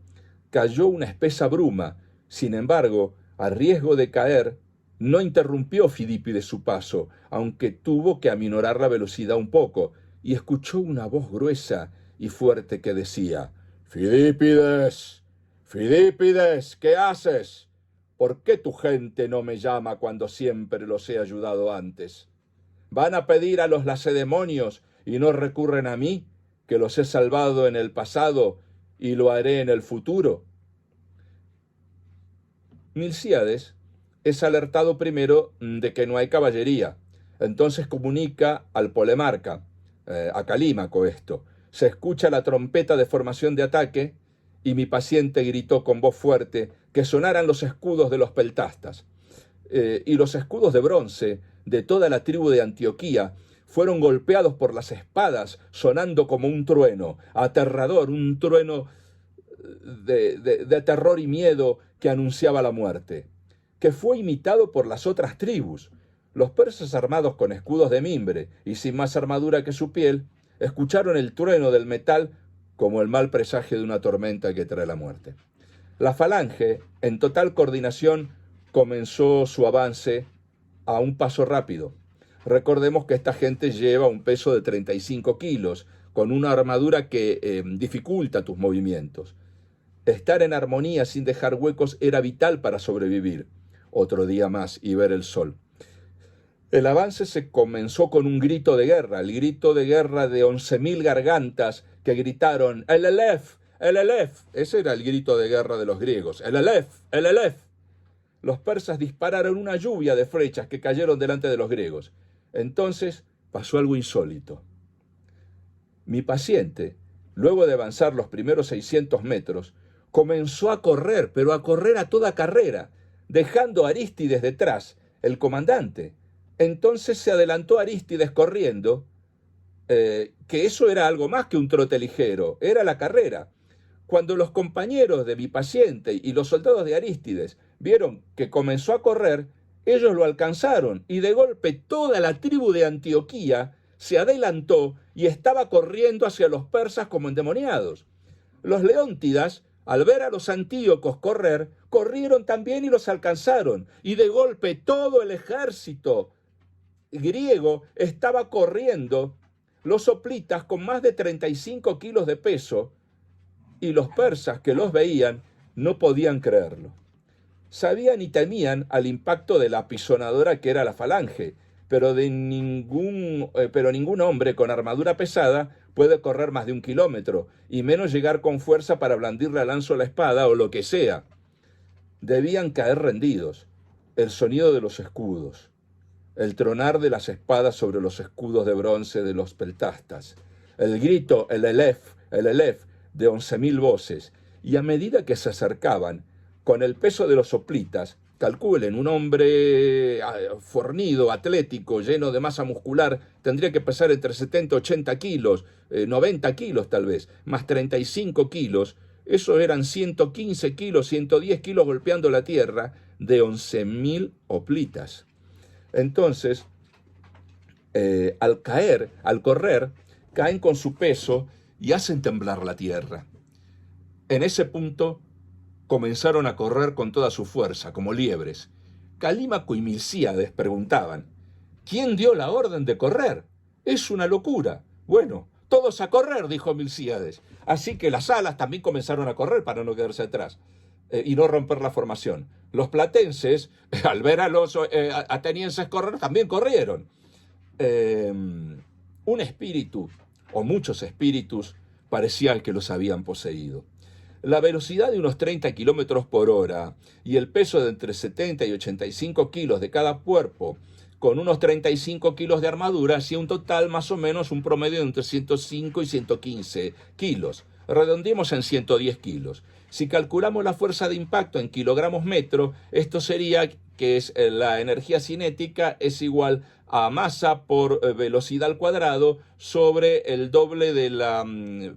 cayó una espesa bruma. Sin embargo, a riesgo de caer, no interrumpió Fidípides su paso, aunque tuvo que aminorar la velocidad un poco, y escuchó una voz gruesa y fuerte que decía: «Fidípides, Fidípides, ¿qué haces? ¿Por qué tu gente no me llama cuando siempre los he ayudado antes? ¿Van a pedir a los lacedemonios y no recurren a mí, que los he salvado en el pasado y lo haré en el futuro?» Milcíades es alertado primero de que no hay caballería. Entonces comunica al Polemarca, a Calímaco esto. Se escucha la trompeta de formación de ataque y mi paciente gritó con voz fuerte que sonaran los escudos de los peltastas. Y los escudos de bronce de toda la tribu de Antioquía fueron golpeados por las espadas, sonando como un trueno, aterrador, un trueno de terror y miedo que anunciaba la muerte, que fue imitado por las otras tribus. Los persas, armados con escudos de mimbre y sin más armadura que su piel, escucharon el trueno del metal como el mal presagio de una tormenta que trae la muerte. La falange, en total coordinación, comenzó su avance a un paso rápido. Recordemos que esta gente lleva un peso de 35 kilos, con una armadura que dificulta tus movimientos. Estar en armonía sin dejar huecos era vital para sobrevivir otro día más y ver el sol. El avance se comenzó con un grito de guerra, el grito de guerra de 11.000 gargantas que gritaron «El Aleph, el Aleph». Ese era el grito de guerra de los griegos, «El Aleph, el Aleph». Los persas dispararon una lluvia de flechas que cayeron delante de los griegos. Entonces pasó algo insólito. Mi paciente, luego de avanzar los primeros 600 metros, comenzó a correr, pero a correr a toda carrera, dejando a Arístides detrás, el comandante. Entonces se adelantó Arístides corriendo, que eso era algo más que un trote ligero, era la carrera. Cuando los compañeros de mi paciente y los soldados de Arístides vieron que comenzó a correr, ellos lo alcanzaron y de golpe toda la tribu de Antioquía se adelantó y estaba corriendo hacia los persas como endemoniados. Los leóntidas, al ver a los antíocos correr, corrieron también y los alcanzaron, y de golpe todo el ejército griego estaba corriendo los hoplitas con más de 35 kilos de peso y los persas que los veían no podían creerlo. Sabían y temían al impacto de la apisonadora que era la falange, pero ningún hombre con armadura pesada puede correr más de 1 kilómetro, y menos llegar con fuerza para blandir la lanza o la espada o lo que sea. Debían caer rendidos. El sonido de los escudos, el tronar de las espadas sobre los escudos de bronce de los peltastas, el grito, el elef de 11.000 voces, y a medida que se acercaban, con el peso de los hoplitas, calculen, un hombre fornido, atlético, lleno de masa muscular, tendría que pesar entre 70 y 80 kilos, 90 kilos tal vez, más 35 kilos, eso eran 115 kilos, 110 kilos golpeando la tierra de 11.000 hoplitas. Entonces, al correr, caen con su peso y hacen temblar la tierra. En ese punto comenzaron a correr con toda su fuerza, como liebres. Calímaco y Milcíades preguntaban: ¿quién dio la orden de correr? Es una locura. Bueno, todos a correr, dijo Milcíades. Así que las alas también comenzaron a correr para no quedarse atrás y no romper la formación. Los platenses, al ver a los atenienses correr, también corrieron. Un espíritu, o muchos espíritus, parecía que los habían poseído. La velocidad de unos 30 kilómetros por hora y el peso de entre 70 y 85 kilos de cada cuerpo, con unos 35 kilos de armadura, hacía un total más o menos un promedio de entre 105 y 115 kilos. Redondeemos en 110 kilos. Si calculamos la fuerza de impacto en kilogramos metro, esto sería que la energía cinética es igual a masa por velocidad al cuadrado sobre el doble de la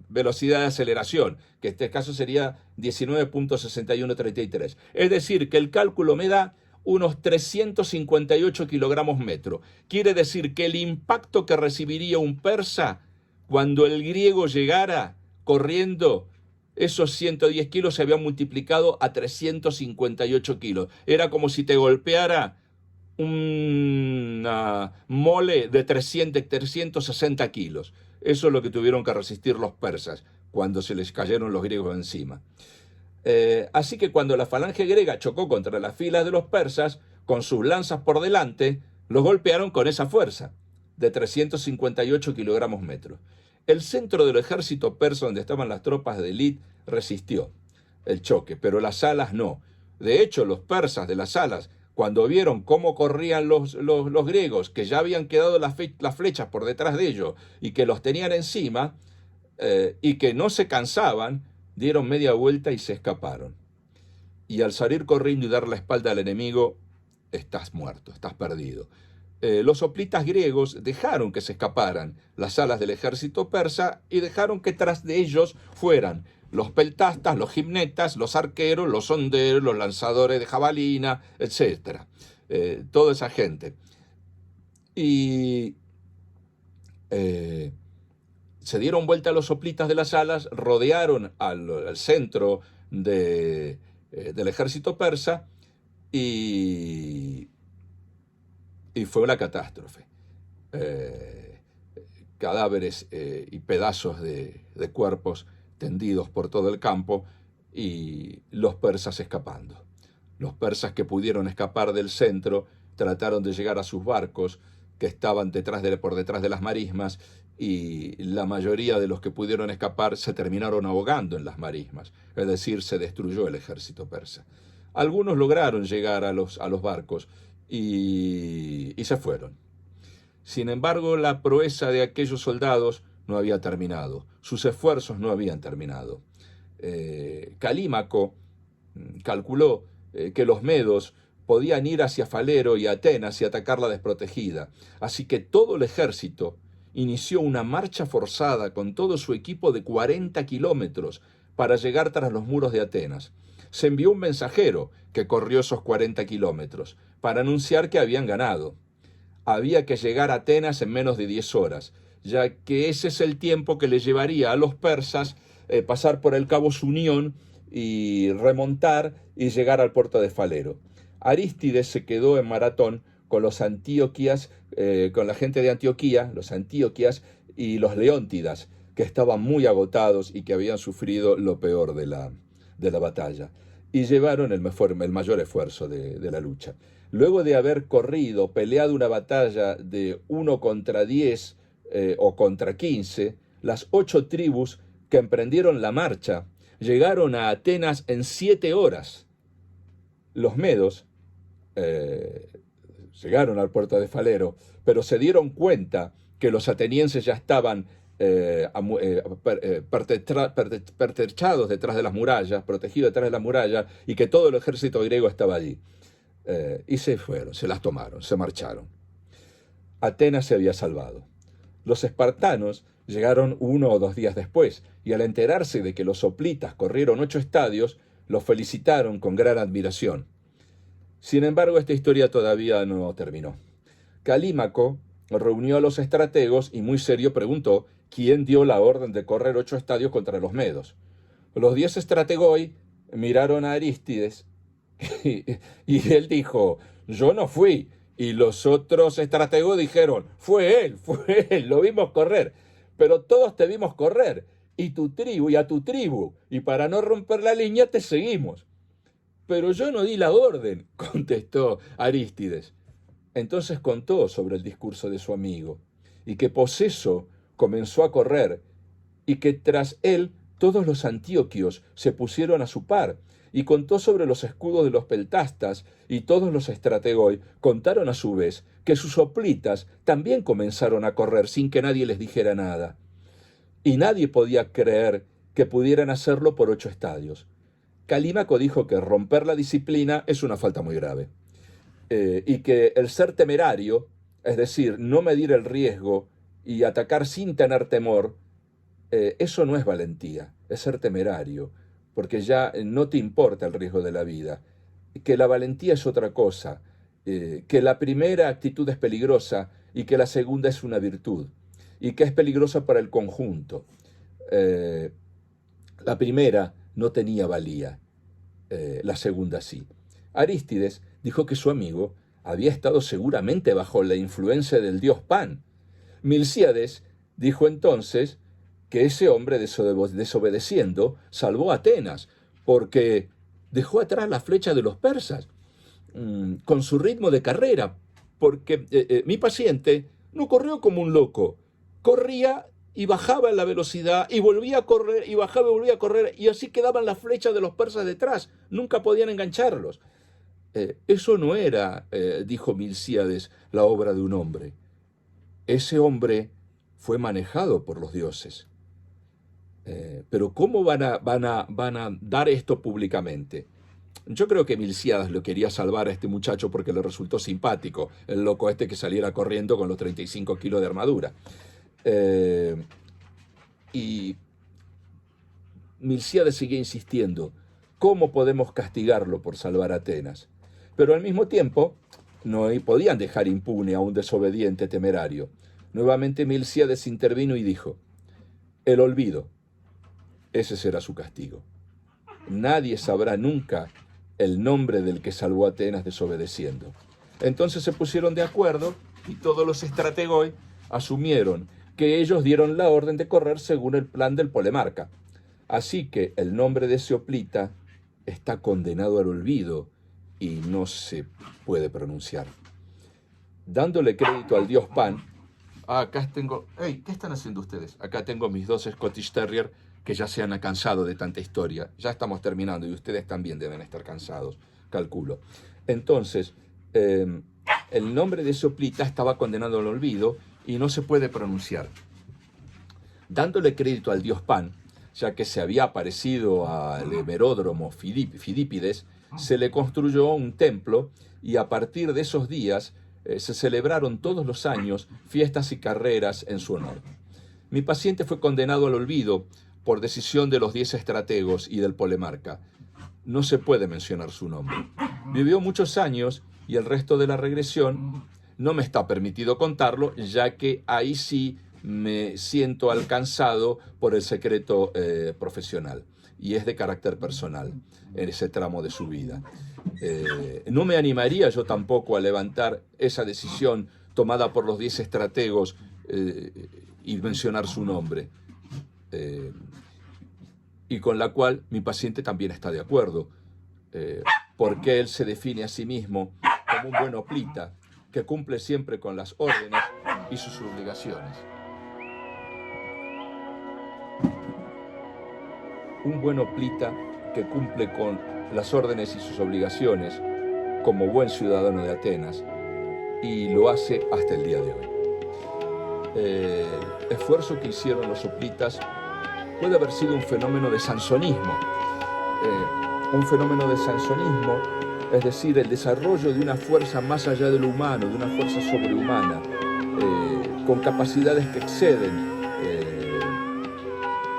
velocidad de aceleración, que en este caso sería 19.6133. Es decir, que el cálculo me da unos 358 kilogramos metro. Quiere decir que el impacto que recibiría un persa cuando el griego llegara corriendo, esos 110 kilos se habían multiplicado a 358 kilos. Era como si te golpeara una mole de 360 kilos. Eso es lo que tuvieron que resistir los persas cuando se les cayeron los griegos encima. Así que cuando la falange griega chocó contra las filas de los persas, con sus lanzas por delante, los golpearon con esa fuerza, de 358 kilogramos metros. El centro del ejército persa, donde estaban las tropas de élite, resistió el choque, pero las alas no. De hecho, los persas de las alas, cuando vieron cómo corrían los griegos, que ya habían quedado las flechas por detrás de ellos y que los tenían encima y que no se cansaban, dieron media vuelta y se escaparon. Y al salir corriendo y dar la espalda al enemigo, estás muerto, estás perdido. Los hoplitas griegos dejaron que se escaparan las alas del ejército persa y dejaron que tras de ellos fueran los peltastas, los gimnetas, los arqueros, los honderos, los lanzadores de jabalina, etc. Toda esa gente. Y se dieron vuelta a los hoplitas de las alas, rodearon al centro del ejército persa y fue una catástrofe. Cadáveres y pedazos de cuerpos tendidos por todo el campo y los persas escapando. Los persas que pudieron escapar del centro trataron de llegar a sus barcos que estaban por detrás de las marismas, y la mayoría de los que pudieron escapar se terminaron ahogando en las marismas, es decir, se destruyó el ejército persa. Algunos lograron llegar a los barcos y se fueron. Sin embargo, la proeza de aquellos soldados no había terminado, sus esfuerzos no habían terminado. Calímaco calculó que los medos podían ir hacia Falero y Atenas y atacarla desprotegida, así que todo el ejército inició una marcha forzada con todo su equipo de 40 kilómetros para llegar tras los muros de Atenas. Se envió un mensajero que corrió esos 40 kilómetros para anunciar que habían ganado. Había que llegar a Atenas en menos de 10 horas, ya que ese es el tiempo que le llevaría a los persas pasar por el cabo Sunión y remontar y llegar al puerto de Falero. Arístides se quedó en Maratón con los Antíoquias, con la gente de Antioquía, los Antíoquias y los Leóntidas, que estaban muy agotados y que habían sufrido lo peor de la batalla. Y llevaron el mayor esfuerzo de la lucha. Luego de haber peleado una batalla de 1 contra 10 o contra 15, las 8 tribus que emprendieron la marcha llegaron a Atenas en 7 horas. Los medos llegaron al puerto de Falero, pero se dieron cuenta que los atenienses ya estaban pertrechados detrás de las murallas, protegidos detrás de la muralla, y que todo el ejército griego estaba allí. Y se fueron, se las tomaron, se marcharon. Atenas se había salvado. Los espartanos llegaron 1 o 2 días después, y al enterarse de que los hoplitas corrieron 8 estadios, los felicitaron con gran admiración. Sin embargo, esta historia todavía no terminó. Calímaco reunió a los estrategos y muy serio preguntó quién dio la orden de correr 8 estadios contra los medos. Los 10 estrategoi miraron a Arístides y él dijo, yo no fui. Y los otros estrategos dijeron, fue él, lo vimos correr. Pero todos te vimos correr, y a tu tribu, y para no romper la línea te seguimos. Pero yo no di la orden, contestó Arístides. Entonces contó sobre el discurso de su amigo, y que poseso comenzó a correr, y que tras él todos los antioquios se pusieron a su par, y contó sobre los escudos de los peltastas, y todos los estrategoi contaron a su vez que sus hoplitas también comenzaron a correr sin que nadie les dijera nada. Y nadie podía creer que pudieran hacerlo por 8 estadios. Calímaco dijo que romper la disciplina es una falta muy grave, y que el ser temerario, es decir, no medir el riesgo y atacar sin tener temor, eso no es valentía, es ser temerario, porque ya no te importa el riesgo de la vida, que la valentía es otra cosa, que la primera actitud es peligrosa y que la segunda es una virtud, y que es peligrosa para el conjunto. La primera no tenía valía, la segunda sí. Arístides dijo que su amigo había estado seguramente bajo la influencia del dios Pan. Milcíades dijo entonces que ese hombre desobedeciendo salvó a Atenas, porque dejó atrás la flecha de los persas, con su ritmo de carrera, porque mi paciente no corrió como un loco, corría y bajaba en la velocidad, y volvía a correr, y bajaba y volvía a correr, y así quedaban las flechas de los persas detrás, nunca podían engancharlos. Eso no era, dijo Milcíades, la obra de un hombre. Ese hombre fue manejado por los dioses. Pero ¿cómo van a dar esto públicamente? Yo creo que Milcíades lo quería salvar a este muchacho porque le resultó simpático, el loco este que saliera corriendo con los 35 kilos de armadura. Y Milcíades seguía insistiendo, ¿cómo podemos castigarlo por salvar a Atenas? Pero al mismo tiempo no podían dejar impune a un desobediente temerario. Nuevamente Milcíades intervino y dijo, el olvido, ese será su castigo. Nadie sabrá nunca el nombre del que salvó a Atenas desobedeciendo. Entonces se pusieron de acuerdo y todos los estrategoi asumieron que ellos dieron la orden de correr según el plan del Polemarca. Así que el nombre de ese hoplita está condenado al olvido y no se puede pronunciar. Dándole crédito al dios Pan, acá tengo... Hey, ¿qué están haciendo ustedes? Acá tengo mis 2 Scottish Terrier que ya se han cansado de tanta historia. Ya estamos terminando y ustedes también deben estar cansados, calculo. Entonces, el nombre de ese hoplita estaba condenado al olvido y no se puede pronunciar. Dándole crédito al dios Pan, ya que se había aparecido al hemeródromo Fidípides, se le construyó un templo y a partir de esos días se celebraron todos los años fiestas y carreras en su honor. Mi paciente fue condenado al olvido por decisión de los 10 estrategos y del Polemarca. No se puede mencionar su nombre. Vivió muchos años y el resto de la regresión no me está permitido contarlo, ya que ahí sí me siento alcanzado por el secreto profesional, y es de carácter personal en ese tramo de su vida. No me animaría yo tampoco a levantar esa decisión tomada por los 10 estrategos y mencionar su nombre, y con la cual mi paciente también está de acuerdo, porque él se define a sí mismo como un buen hoplita que cumple siempre con las órdenes y sus obligaciones. Un buen hoplita que cumple con las órdenes y sus obligaciones como buen ciudadano de Atenas, y lo hace hasta el día de hoy. El esfuerzo que hicieron los hoplitas puede haber sido un fenómeno de sansonismo. Es decir, el desarrollo de una fuerza más allá de lo humano, de una fuerza sobrehumana, con capacidades que exceden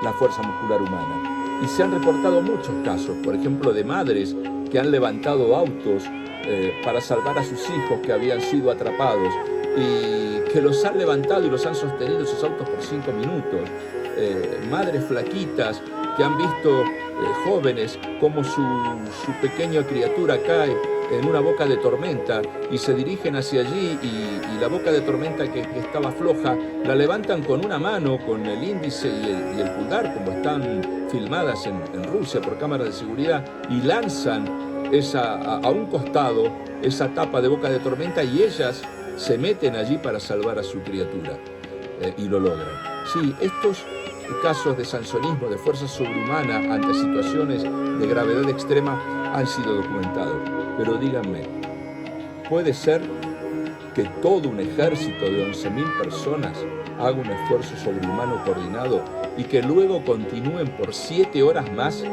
la fuerza muscular humana. Y se han reportado muchos casos, por ejemplo, de madres que han levantado autos para salvar a sus hijos que habían sido atrapados, y que los han levantado y los han sostenido esos autos por 5 minutos. Madres flaquitas que han visto jóvenes como su pequeña criatura cae en una boca de tormenta y se dirigen hacia allí, y la boca de tormenta que estaba floja la levantan con una mano, con el índice y el pulgar, como están filmadas en Rusia por cámaras de seguridad, y lanzan a un costado esa tapa de boca de tormenta, y ellas se meten allí para salvar a su criatura, y lo logran. Sí, estos casos de sansonismo, de fuerza sobrehumana ante situaciones de gravedad extrema, han sido documentados. Pero díganme, ¿puede ser que todo un ejército de 11.000 personas haga un esfuerzo sobrehumano coordinado y que luego continúen por 7 horas más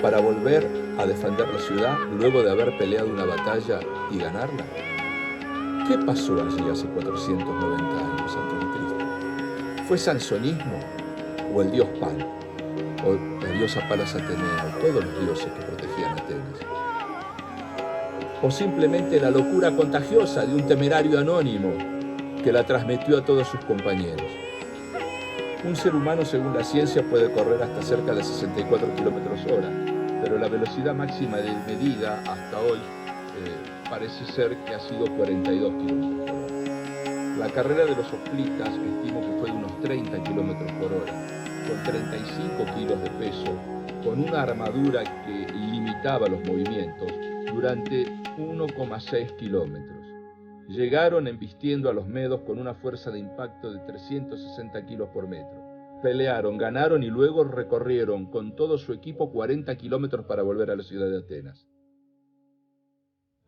para volver a defender la ciudad luego de haber peleado una batalla y ganarla? ¿Qué pasó allí hace 490 años antes de Cristo? ¿Fue sansonismo o el dios Pan, o la diosa Palas Atenea, o todos los dioses que protegían Atenas? ¿O simplemente la locura contagiosa de un temerario anónimo que la transmitió a todos sus compañeros? Un ser humano, según la ciencia, puede correr hasta cerca de 64 kilómetros hora, pero la velocidad máxima de medida hasta hoy parece ser que ha sido 42 kilómetros por hora. La carrera de los hoplitas estimo que fue de unos 30 kilómetros por hora, con 35 kilos de peso, con una armadura que limitaba los movimientos durante 1,6 kilómetros. Llegaron embistiendo a los medos con una fuerza de impacto de 360 kilos por metro. Pelearon, ganaron y luego recorrieron con todo su equipo 40 kilómetros para volver a la ciudad de Atenas,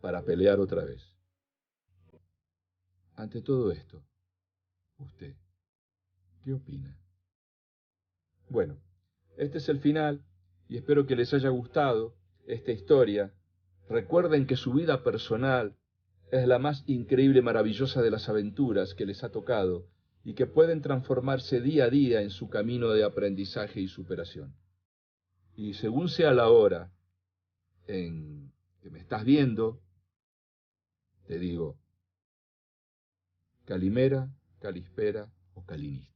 para pelear otra vez. Ante todo esto, ¿usted qué opina? Bueno, este es el final y espero que les haya gustado esta historia. Recuerden que su vida personal es la más increíble y maravillosa de las aventuras que les ha tocado, y que pueden transformarse día a día en su camino de aprendizaje y superación. Y según sea la hora en que me estás viendo, te digo Calimera, Calispera o Calinista.